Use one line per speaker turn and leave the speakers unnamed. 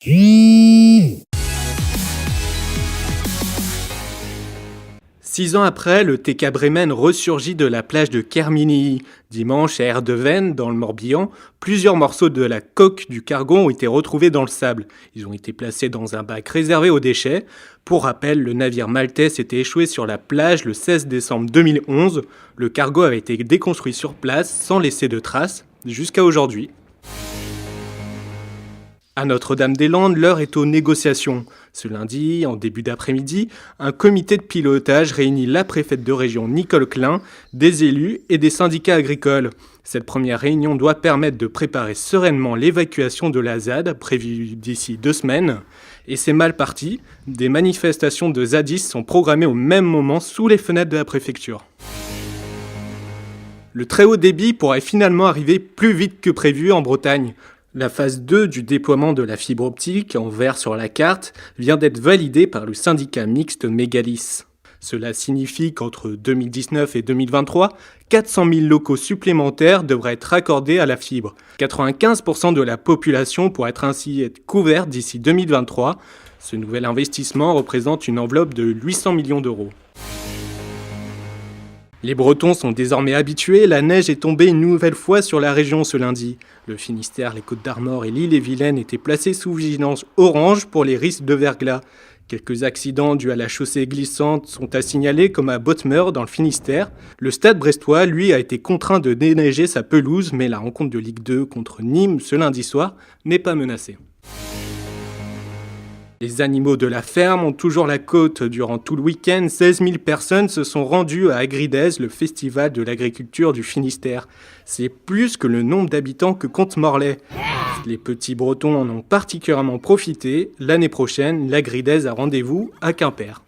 6 ans après, le TK Bremen ressurgit de la plage de Kermini. Dimanche, à Erdeven, dans le Morbihan, plusieurs morceaux de la coque du cargo ont été retrouvés dans le sable. Ils ont été placés dans un bac réservé aux déchets. Pour rappel, le navire maltais s'était échoué sur la plage le 16 décembre 2011. Le cargo avait été déconstruit sur place sans laisser de traces, jusqu'à aujourd'hui. À Notre-Dame-des-Landes, l'heure est aux négociations. Ce lundi, en début d'après-midi, un comité de pilotage réunit la préfète de région Nicole Klein, des élus et des syndicats agricoles. Cette première réunion doit permettre de préparer sereinement l'évacuation de la ZAD, prévue d'ici 2 semaines. Et c'est mal parti, des manifestations de zadistes sont programmées au même moment sous les fenêtres de la préfecture. Le très haut débit pourrait finalement arriver plus vite que prévu en Bretagne. La phase 2 du déploiement de la fibre optique, en vert sur la carte, vient d'être validée par le syndicat mixte Mégalis. Cela signifie qu'entre 2019 et 2023, 400 000 locaux supplémentaires devraient être raccordés à la fibre. 95% de la population pourrait ainsi être couverte d'ici 2023. Ce nouvel investissement représente une enveloppe de 800 millions d'euros. Les Bretons sont désormais habitués, la neige est tombée une nouvelle fois sur la région ce lundi. Le Finistère, les Côtes-d'Armor et l'Ille-et-Vilaine étaient placés sous vigilance orange pour les risques de verglas. Quelques accidents dus à la chaussée glissante sont à signaler comme à Bottmer dans le Finistère. Le Stade brestois, lui, a été contraint de déneiger sa pelouse, mais la rencontre de Ligue 2 contre Nîmes ce lundi soir n'est pas menacée. Les animaux de la ferme ont toujours la côte. Durant tout le week-end, 16 000 personnes se sont rendues à Agridez, le festival de l'agriculture du Finistère. C'est plus que le nombre d'habitants que compte Morlaix. Les petits Bretons en ont particulièrement profité. L'année prochaine, l'Agridez a rendez-vous à Quimper.